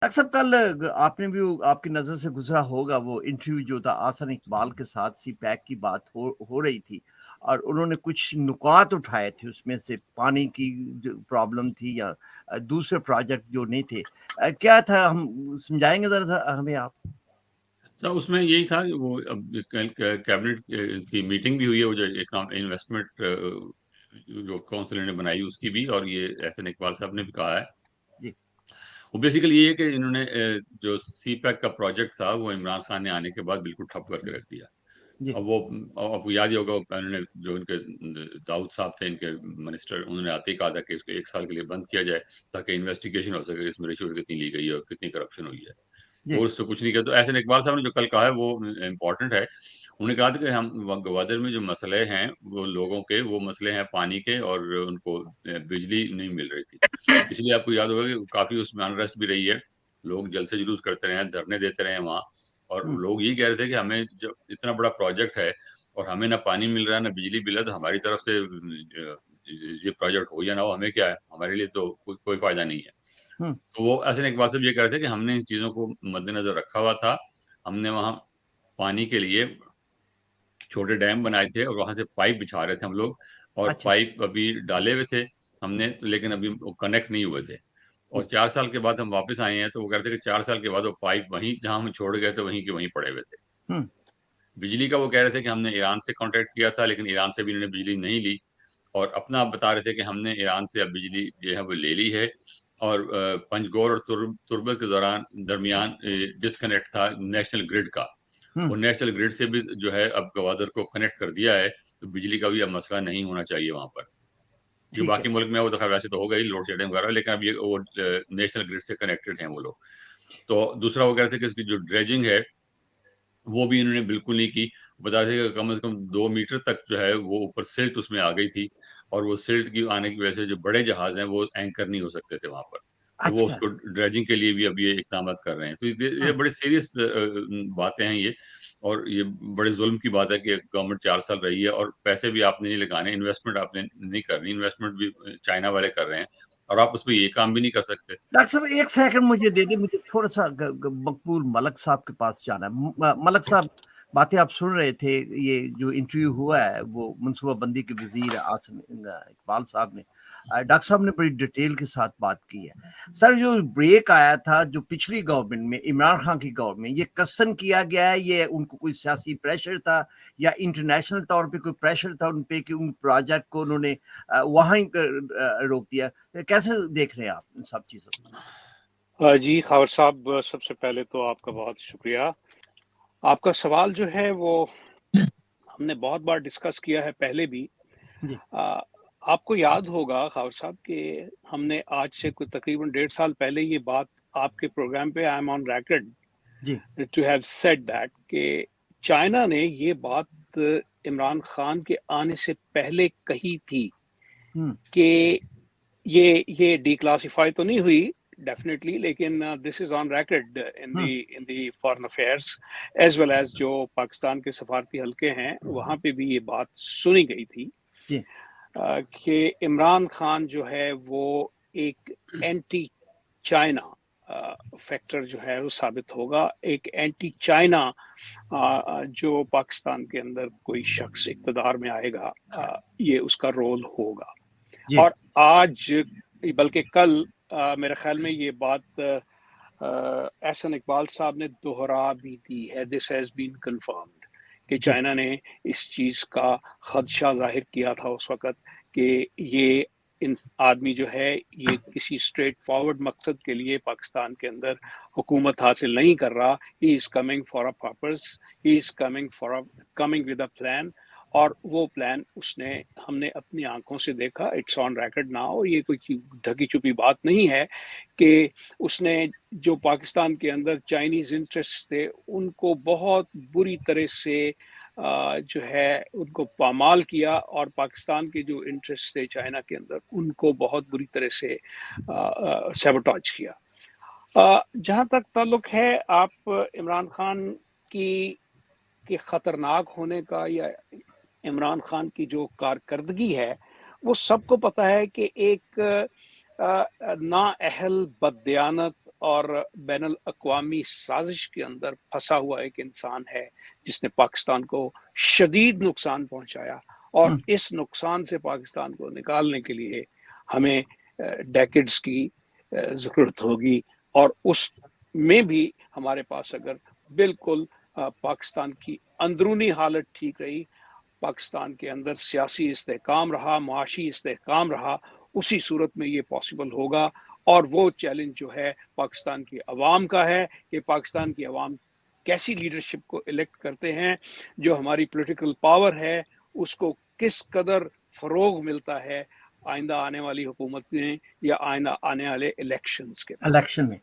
Doctor صاحب کل آپ نے بھی آپ کی نظر سے گزرا ہوگا وہ انٹرویو جو تھا آسن اقبال کے ساتھ، سی پیک کی بات ہو رہی تھی اور انہوں نے کچھ نکات اٹھائے تھے، اس میں سے پانی کی جو پرابلم تھی یا دوسرے پروجیکٹ جو نہیں تھے، کیا تھا؟ ہم سمجھائیں گے ذرا ہمیں آپ؟ سر اس میں یہی تھا کہ وہ کیبنٹ کی میٹنگ بھی ہوئی ہے، وہ جو انویسٹمنٹ جو کونسل نے بنائی اس کی بھی، اور یہ احسن اقبال صاحب نے بھی کہا ہے جی وہ بیسیکلی یہ ہے کہ انہوں نے جو سی پیک کا پروجیکٹ تھا وہ عمران خان نے آنے کے بعد بالکل ٹھپ کر کے رکھ دیا. جی اب وہ آپ کو یاد ہی ہوگا انہوں نے جو ان کے داؤد صاحب تھے ان کے منسٹر، انہوں نے آتے ہی کہا تھا کہ اس کو 1 سال کے لیے بند کیا جائے تاکہ انویسٹیگیشن ہو سکے اس میں رشوت کتنی لی گئی ہے اور کتنی کرپشن ہوئی ہے. جی اور اس سے کچھ نہیں کیا. تو احسن اقبال صاحب نے جو کل کہا ہے وہ امپورٹنٹ ہے. انہوں نے کہا تھا کہ ہم گوادر میں جو مسئلے ہیں وہ لوگوں کے، وہ مسئلے ہیں پانی کے، اور ان کو بجلی نہیں مل رہی تھی. اس لیے آپ کو یاد ہوگا کہ کافی اس میں انریسٹ بھی رہی ہے، لوگ جل سے جلوس کرتے رہے ہیں، دھرنے دیتے رہے ہیں وہاں، اور لوگ یہ کہہ رہے تھے کہ ہمیں جو اتنا بڑا پروجیکٹ ہے اور ہمیں نہ پانی مل رہا ہے نہ بجلی مل رہا ہے، تو ہماری طرف سے یہ پروجیکٹ ہو یا نہ ہو ہمیں کیا ہے، ہمارے لیے تو کوئی فائدہ نہیں ہے. تو وہ احسن اقبال صاحب یہ کہہ رہے تھے کہ ہم نے ان چیزوں کو مد نظر رکھا ہوا تھا. ہم نے وہاں پانی کے لیے چھوٹے ڈیم بنائے تھے اور وہاں سے پائپ بچھا رہے تھے ہم لوگ، اور اچھا پائپ ابھی ڈالے ہوئے تھے ہم نے، لیکن ابھی کنیکٹ نہیں ہوئے تھے. اور 4 سال کے بعد ہم واپس آئے ہیں تو وہ کہتے ہیں کہ 4 سال کے بعد وہ پائپ وہیں جہاں ہم چھوڑ گئے تھے وہیں کے وہیں پڑے ہوئے تھے. بجلی کا وہ کہہ رہے تھے کہ ہم نے ایران سے کانٹیکٹ کیا تھا، لیکن ایران سے بھی انہوں نے بجلی نہیں لی، اور اپنا آپ بتا رہے تھے کہ ہم نے ایران سے اب بجلی جو ہے وہ لے لی ہے. اور پنجگور اور تربت کے درمیان ڈسکنیکٹ تھا نیشنل گرڈ کا، وہ نیشنل گرڈ سے بھی جو ہے اب گوادر کو کنیکٹ کر دیا ہے، تو بجلی کا بھی اب مسئلہ نہیں ہونا چاہیے وہاں پر. جو ٹھیک ہے. باقی ملک میں وہ تو خیر ویسے تو ہو گئی لوڈ شیڈنگ وغیرہ، لیکن اب یہ وہ نیشنل گرڈ سے کنیکٹڈ ہیں وہ لوگ. تو دوسرا وہ کہہ رہے تھے کہ اس کی جو ڈریجنگ ہے وہ بھی انہوں نے بالکل نہیں کی. بتا رہے تھے کہ کم از کم 2 میٹر تک جو ہے وہ اوپر سلٹ اس میں آ گئی تھی، اور وہ سلٹ کی آنے کی وجہ سے جو بڑے جہاز ہیں وہ اینکر نہیں ہو سکتے تھے وہاں پر. تو وہ اس اچھا. کو ڈریجنگ کے لیے بھی اب یہ اقدامات کر رہے ہیں. تو یہ بڑے سیریس باتیں ہیں یہ، اور یہ بڑے ظلم کی بات ہے کہ گورنمنٹ 4 سال رہی ہے اور پیسے بھی آپ نے نہیں لگانے، انویسٹمنٹ آپ نے نہیں کرنی، انویسٹمنٹ بھی چائنا والے کر رہے ہیں، اور آپ اس پہ یہ کام بھی نہیں کر سکتے. ڈاکٹر صاحب 1 سیکنڈ مجھے دے دیں، مجھے تھوڑا سا مقبول ملک صاحب کے پاس جانا ہے. ملک صاحب، باتیں آپ سن رہے تھے، یہ جو انٹرویو ہوا ہے وہ منصوبہ بندی کے وزیر آسن اقبال صاحب نے، ڈاکٹر صاحب نے بڑی ڈیٹیل کے ساتھ بات کی ہے. سر جو بریک آیا تھا جو پچھلی گورنمنٹ میں، عمران خان کی گورنمنٹ، یہ قصدن کیا گیا ہے؟ یہ ان کو کوئی سیاسی پریشر تھا یا انٹرنیشنل طور پہ کوئی پریشر تھا ان پہ کہ ان پروجیکٹ کو انہوں نے وہاں روک دیا؟ کیسے دیکھ رہے ہیں آپ ان سب چیزوں کو؟ جی خاور صاحب، سب سے پہلے تو آپ کا بہت شکریہ. آپ کا سوال جو ہے وہ ہم نے بہت بار ڈسکس کیا ہے پہلے بھی. جی آپ کو یاد ہوگا خاور صاحب کہ ہم نے آج سے کوئی تقریباً 1.5 سال پہلے یہ بات آپ کے پروگرام پہ آئی ایم آن ریکارڈ جی ٹو ہیو سیڈ دیٹ کہ چائنا نے یہ بات عمران خان کے آنے سے پہلے کہی تھی کہ یہ ڈی کلاسیفائی تو نہیں ہوئی ڈیفینیٹلی، لیکن this is on record in the foreign affairs as well as جو پاکستان کے سفارتی حلقے ہیں وہاں پہ بھی یہ بات سنی گئی تھی کہ عمران خان جو ہے وہ ایک اینٹی چائنا فیکٹر جو ہے وہ ثابت ہوگا، ایک اینٹی چائنا جو پاکستان کے اندر کوئی شخص اقتدار میں آئے گا یہ اس کا رول ہوگا. اور آج بلکہ کل میرے خیال میں یہ بات احسن اقبال صاحب نے دوہرا بھی دی ہے، دس ہیز بین کنفرمڈ کہ چائنا نے اس چیز کا خدشہ ظاہر کیا تھا اس وقت کہ یہ آدمی جو ہے یہ کسی اسٹریٹ فارورڈ مقصد کے لیے پاکستان کے اندر حکومت حاصل نہیں کر رہا. He is coming for a purpose, he is coming with a plan, اور وہ پلان ہم نے اپنی آنکھوں سے دیکھا. It's on record now. یہ کوئی ڈھکی چھپی بات نہیں ہے کہ اس نے جو پاکستان کے اندر چائنیز انٹرسٹ تھے ان کو بہت بری طرح سے جو ہے ان کو پامال کیا، اور پاکستان کے جو انٹرسٹ تھے چائنا کے اندر ان کو بہت بری طرح سے سیبوٹاج کیا. جہاں تک تعلق ہے آپ عمران خان کے خطرناک ہونے کا یا عمران خان کی جو کارکردگی ہے وہ سب کو پتہ ہے کہ ایک نااہل بددیانت اور بین الاقوامی سازش کے اندر پھنسا ہوا ایک انسان ہے جس نے پاکستان کو شدید نقصان پہنچایا، اور اس نقصان سے پاکستان کو نکالنے کے لیے ہمیں ڈیکڈز کی ضرورت ہوگی، اور اس میں بھی ہمارے پاس اگر بالکل پاکستان کی اندرونی حالت ٹھیک رہی، پاکستان کے اندر سیاسی استحکام رہا، معاشی استحکام رہا، اسی صورت میں یہ پاسبل ہوگا۔ اور وہ چیلنج جو ہے پاکستان کی عوام کا ہے کہ پاکستان کی عوام کیسی لیڈرشپ کو الیکٹ کرتے ہیں، جو ہماری پولیٹیکل پاور ہے اس کو کس قدر فروغ ملتا ہے آئندہ آنے والی حکومت میں یا آئندہ آنے والے الیکشنز کے الیکشن میں۔